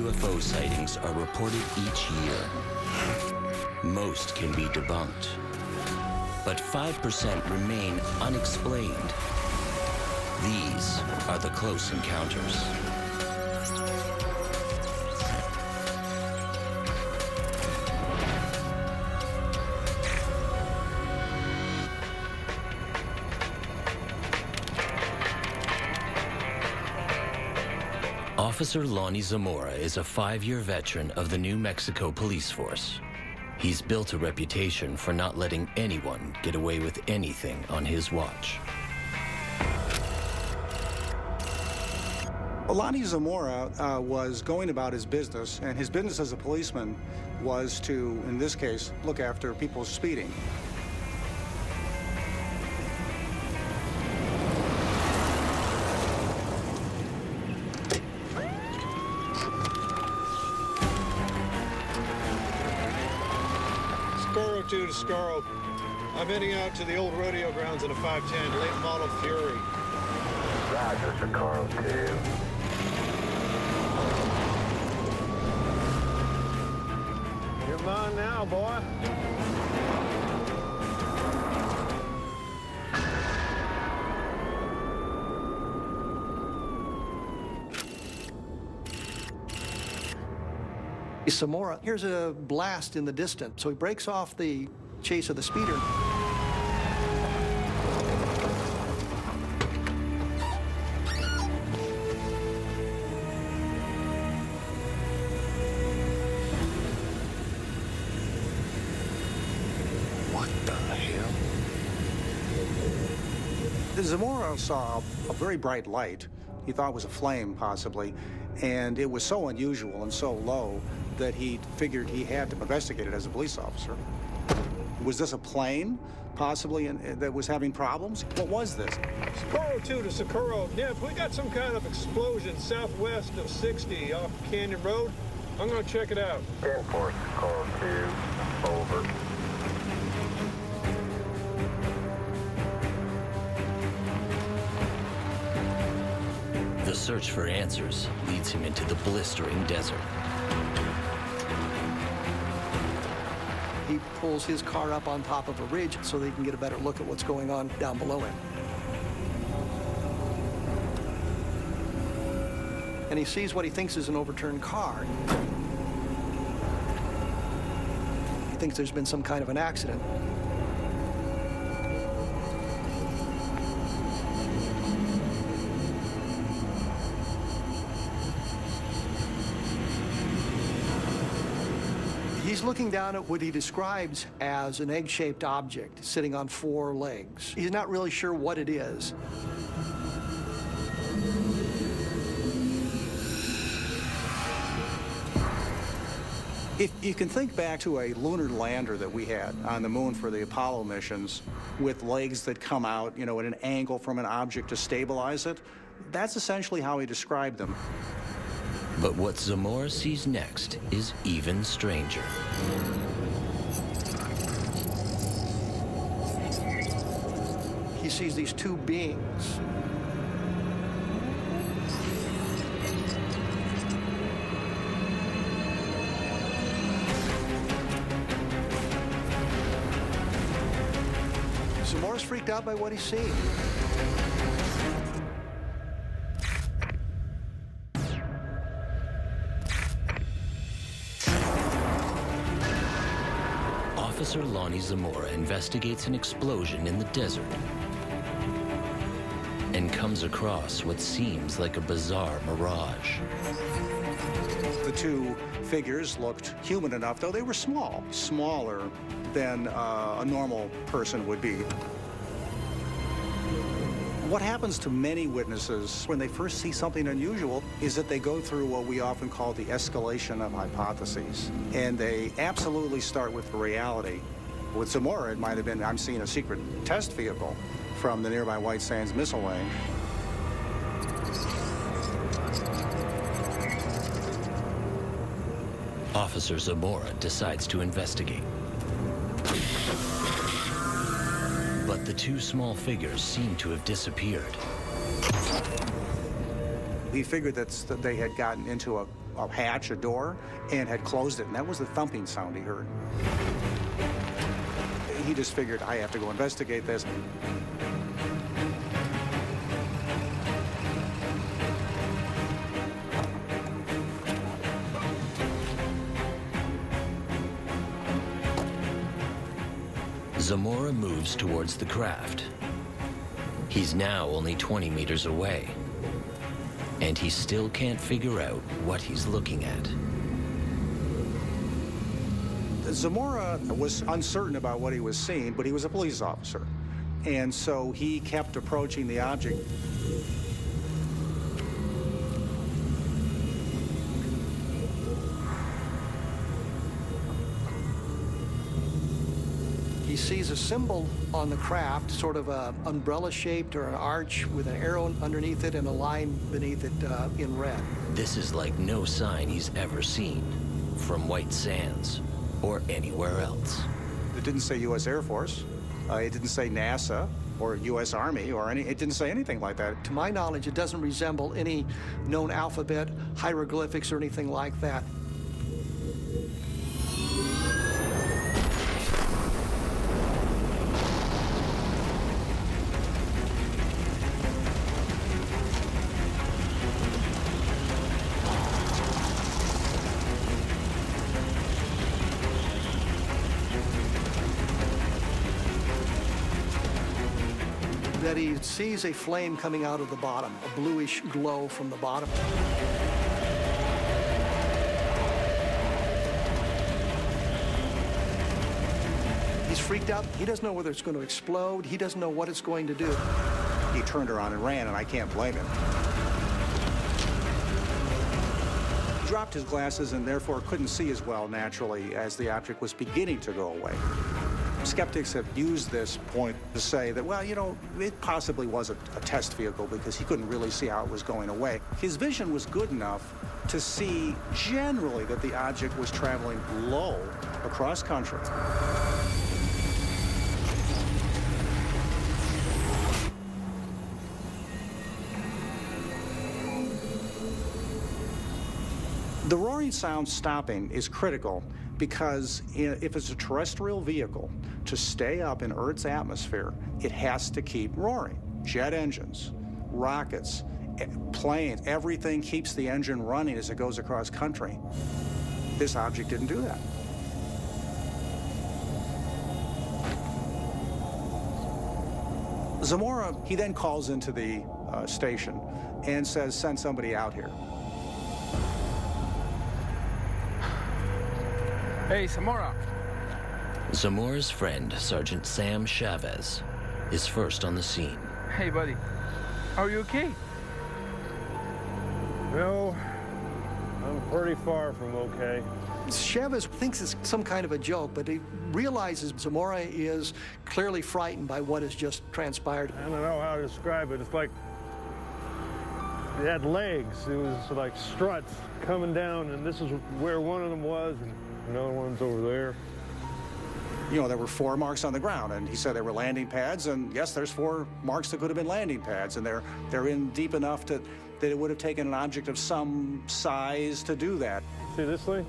UFO sightings are reported each year. Most can be debunked, but 5% remain unexplained. These are the close encounters. Officer Lonnie Zamora is a 5-year veteran of the New Mexico Police Force. He's built a reputation for not letting anyone get away with anything on his watch. Lonnie Zamora was going about his business, and his business as a policeman was to, in this case, look after people speeding. To Scaro. I'm heading out to the old rodeo grounds in a 510, late model Fury. Roger, Scaro 2. You're mine now, boy. Zamora hears a blast in the distance, so he breaks off the chase of the speeder. What the hell? Zamora saw a very bright light. He thought it was a flame, possibly, and it was so unusual and so low that he figured he had to investigate it as a police officer. Was this a plane, possibly, that was having problems? What was this? Scaro 2 to Socorro. Yeah, we got some kind of explosion southwest of 60 off Canyon Road. I'm gonna check it out. 10-4, Socorro 2. Over. The search for answers leads him into the blistering desert. He pulls his car up on top of a ridge so that he can get a better look at what's going on down below him. And he sees what he thinks is an overturned car. He thinks there's been some kind of an accident. He's looking down at what he describes as an egg-shaped object sitting on 4 legs. He's not really sure what it is. If you can think back to a lunar lander that we had on the moon for the Apollo missions with legs that come out, you know, at an angle from an object to stabilize it, that's essentially how he described them. But what Zamora sees next is even stranger. He sees these 2 beings. Zamora's freaked out by what he's seeing. Officer Lonnie Zamora investigates an explosion in the desert and comes across what seems like a bizarre mirage. The 2 figures looked human enough, though they were small, smaller than a normal person would be. What happens to many witnesses when they first see something unusual is that they go through what we often call the escalation of hypotheses. And they absolutely start with the reality. With Zamora, it might have been, I'm seeing a secret test vehicle from the nearby White Sands missile range. Officer Zamora decides to investigate. But the 2 small figures seem to have disappeared. He figured that they had gotten into a hatch, a door, and had closed it, and that was the thumping sound he heard. He just figured, I have to go investigate this. Zamora moves towards the craft. He's now only 20 meters away, and he still can't figure out what he's looking at. Zamora was uncertain about what he was seeing, but he was a police officer, and so he kept approaching the object. He sees a symbol on the craft, sort of a umbrella-shaped or an arch with an arrow underneath it and a line beneath it in red. This is like no sign he's ever seen from White Sands or anywhere else. It didn't say U.S. Air Force. It didn't say NASA or U.S. Army or any. It didn't say anything like that. To my knowledge, it doesn't resemble any known alphabet, hieroglyphics, or anything like that. That he sees a flame coming out of the bottom, a bluish glow from the bottom. He's freaked out. He doesn't know whether it's going to explode. He doesn't know what it's going to do. He turned around and ran, and I can't blame him. He dropped his glasses and therefore couldn't see as well naturally as the object was beginning to go away. Skeptics have used this point to say that, well, you know, it possibly was a test vehicle because he couldn't really see how it was going away. His vision was good enough to see generally that the object was traveling low across country. The roaring sound stopping is critical because if it's a terrestrial vehicle, to stay up in Earth's atmosphere, it has to keep roaring. Jet engines, rockets, planes, everything keeps the engine running as it goes across country. This object didn't do that. Zamora, he then calls into the station and says, send somebody out here. Hey, Zamora. Zamora's friend, Sergeant Sam Chavez, is first on the scene. Hey, buddy. Are you okay? No, I'm pretty far from okay. Chavez thinks it's some kind of a joke, but he realizes Zamora is clearly frightened by what has just transpired. I don't know how to describe it. It's like it had legs. It was like struts coming down, and this is where one of them was, and another one's over there. You know, there were 4 marks on the ground, and he said they were landing pads, and yes, there's 4 marks that could have been landing pads, and they're in deep enough that it would have taken an object of some size to do that. See this thing?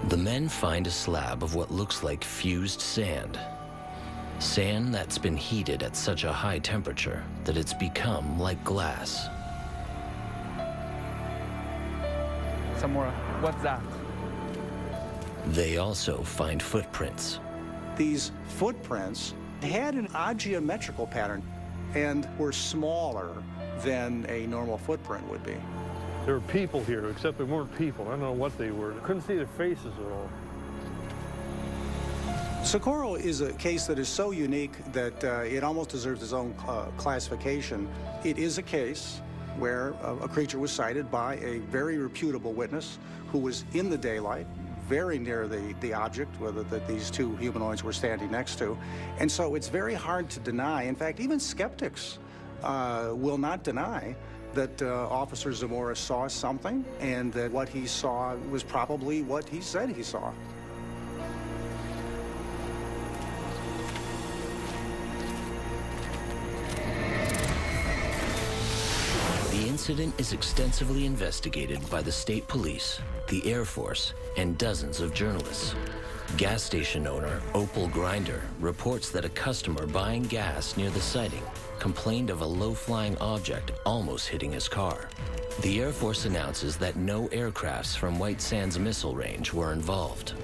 The men find a slab of what looks like fused sand. Sand that's been heated at such a high temperature that it's become like glass. Zamora, what's that? They also find footprints. These footprints had an odd geometrical pattern and were smaller than a normal footprint would be. There were people here, except they weren't people. I don't know what they were. I couldn't see their faces at all. Socorro is a case that is so unique that it almost deserves its own classification. It is a case where a creature was sighted by a very reputable witness who was in the daylight, very near the object, whether these 2 humanoids were standing next to. And so it's very hard to deny. In fact, even skeptics will not deny that Officer Zamora saw something and that what he saw was probably what he said he saw. The incident is extensively investigated by the state police, the Air Force, and dozens of journalists. Gas station owner Opal Grinder reports that a customer buying gas near the sighting complained of a low-flying object almost hitting his car. The Air Force announces that no aircrafts from White Sands Missile Range were involved.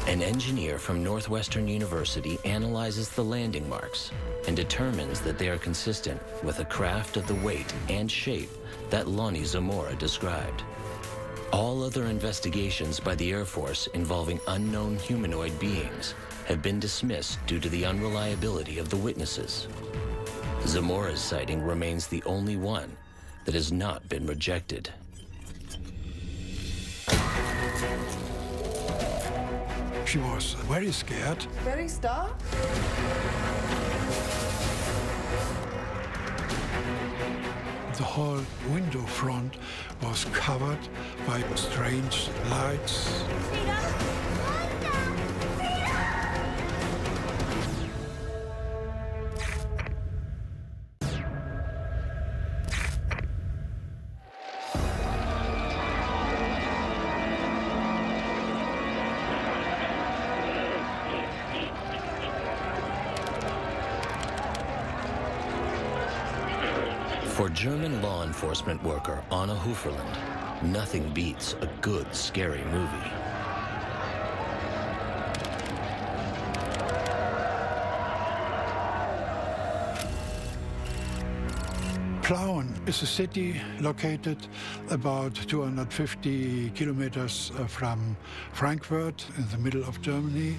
An engineer from Northwestern University analyzes the landing marks and determines that they are consistent with a craft of the weight and shape that Lonnie Zamora described. All other investigations by the Air Force involving unknown humanoid beings have been dismissed due to the unreliability of the witnesses. Zamora's sighting remains the only one that has not been rejected. She was very scared. Very stark? The whole window front was covered by strange lights. For German law enforcement worker Anna Huferland, nothing beats a good, scary movie. Plauen is a city located about 250 kilometers from Frankfurt in the middle of Germany.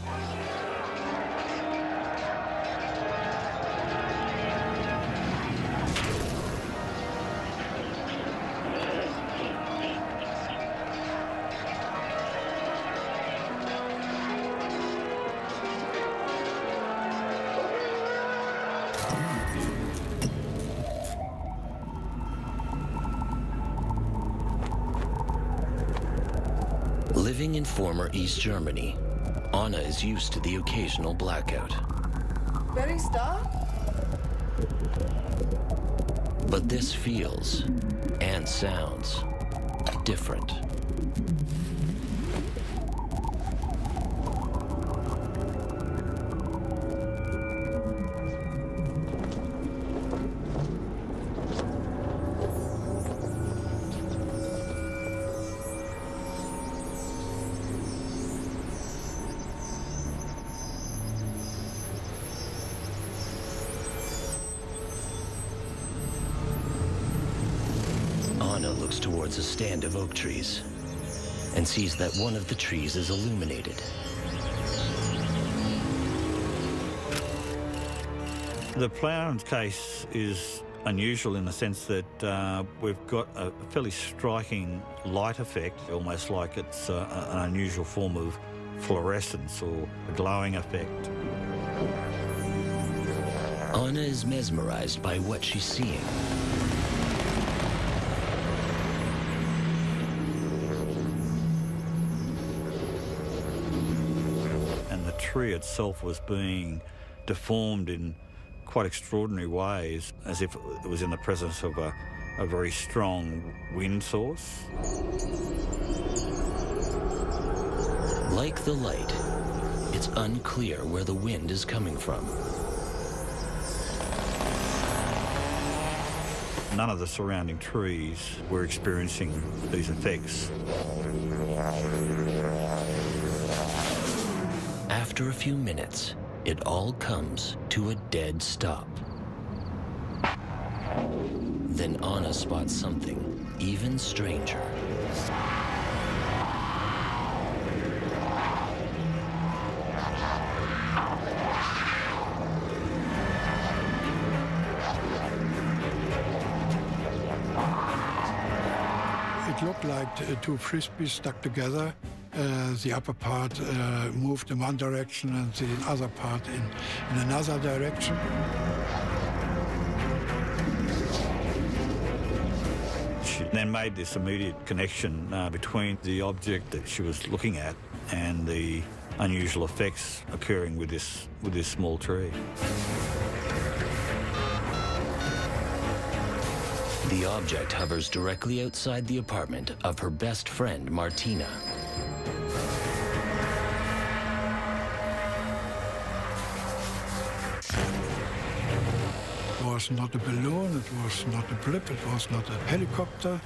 Living in former East Germany, Anna is used to the occasional blackout. Very stark? But this feels and sounds different. Anna looks towards a stand of oak trees and sees that one of the trees is illuminated. The Plauen case is unusual in the sense that we've got a fairly striking light effect, almost like it's an unusual form of fluorescence or a glowing effect. Anna is mesmerized by what she's seeing. And the tree itself was being deformed in quite extraordinary ways, as if it was in the presence of a very strong wind source. Like the light, it's unclear where the wind is coming from. None of the surrounding trees were experiencing these effects. After a few minutes, it all comes to a dead stop. Then Anna spots something even stranger. It looked like two frisbees stuck together. The upper part moved in one direction and the other part in another direction. She then made this immediate connection between the object that she was looking at and the unusual effects occurring with this small tree. The object hovers directly outside the apartment of her best friend, Martina. It was not a balloon, it was not a blip, it was not a helicopter.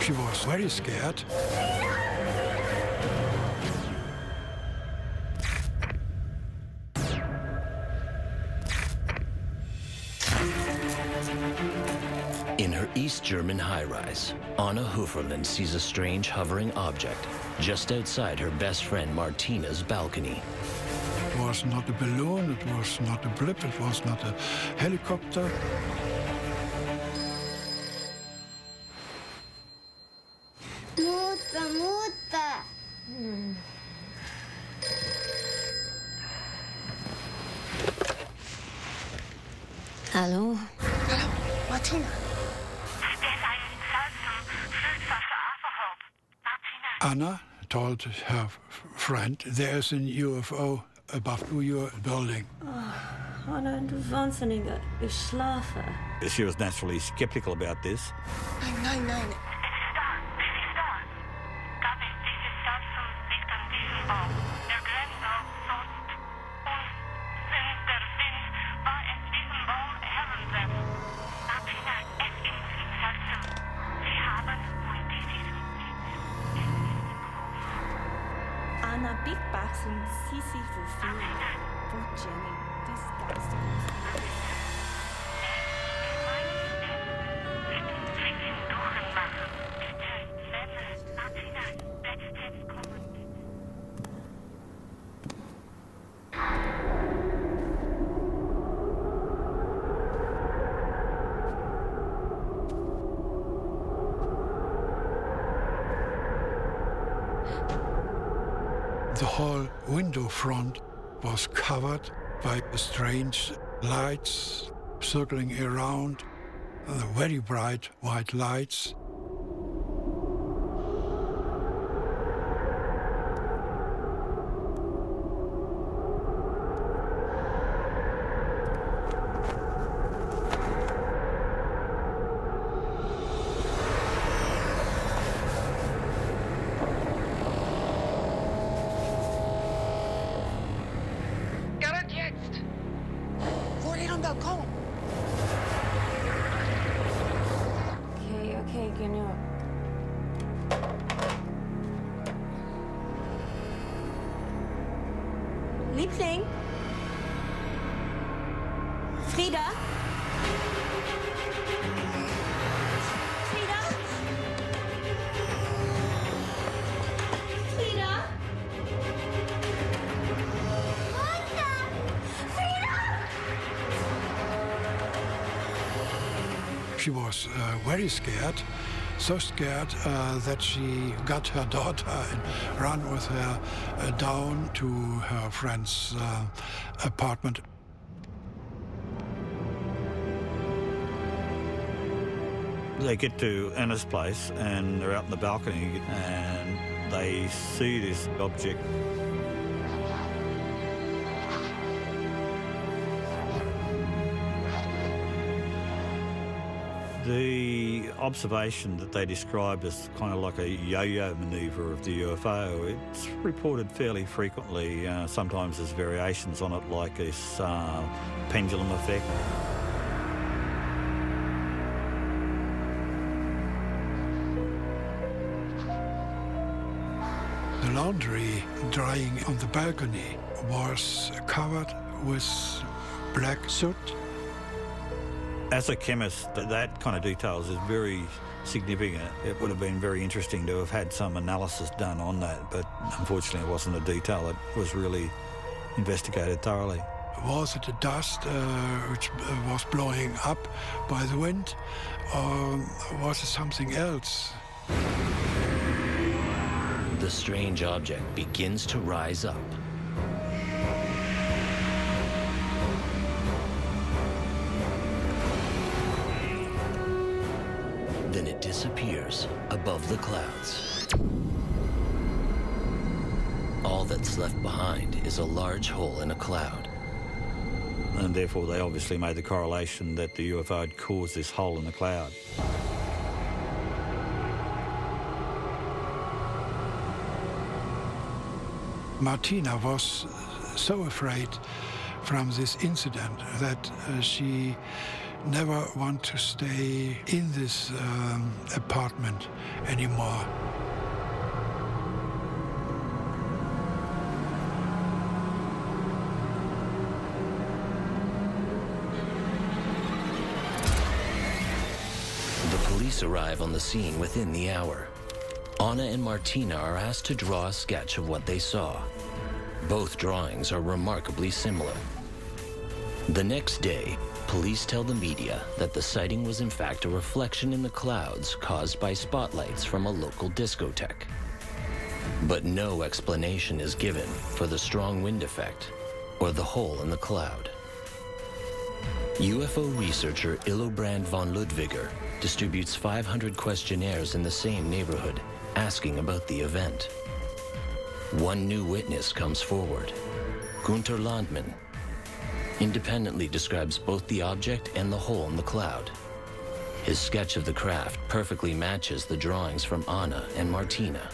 She was very scared. In her East German high-rise, Anna Hooferland sees a strange hovering object just outside her best friend Martina's balcony. It was not a balloon, it was not a blip, it was not a helicopter. Mutter. Hallo? Hallo, Martina. Anna told her friend, there is a UFO above your building. Anna, du Wahnsinnige, ich schlafe. She was naturally skeptical about this. Nein, nein, nein. Anna Big Box und Sisi Rufi. Wo Jenny, das Geiste. The whole window front was covered by strange lights circling around, very bright white lights. Okay, genau. Liebling? Frieda? Frieda? Frieda? Mutter! Frieda! She was very scared, so scared that she got her daughter and ran with her down to her friend's apartment. They get to Anna's place and they're out in the balcony and they see this object. The observation that they described as kind of like a yo-yo manoeuvre of the UFO, it's reported fairly frequently. Sometimes there's variations on it, like this pendulum effect. The laundry drying on the balcony was covered with black soot. As a chemist, that kind of details is very significant. It would have been very interesting to have had some analysis done on that, but unfortunately it wasn't a detail that was really investigated thoroughly. Was it the dust which was blowing up by the wind, or was it something else? The strange object begins to rise up. Then it disappears above the clouds. All that's left behind is a large hole in a cloud. and therefore they obviously made the correlation that the UFO had caused this hole in the cloud. Martina was so afraid from this incident that she never wanted to stay in this apartment anymore. The police arrive on the scene within the hour. Anna and Martina are asked to draw a sketch of what they saw. Both drawings are remarkably similar. The next day, police tell the media that the sighting was in fact a reflection in the clouds caused by spotlights from a local discotheque. But no explanation is given for the strong wind effect or the hole in the cloud. UFO researcher Illobrand von Ludwiger distributes 500 questionnaires in the same neighborhood, asking about the event. One new witness comes forward, Gunther Landmann. Independently describes both the object and the hole in the cloud. His sketch of the craft perfectly matches the drawings from Anna and Martina.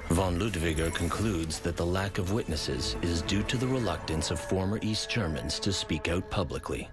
Von Ludwiger concludes that the lack of witnesses is due to the reluctance of former East Germans to speak out publicly.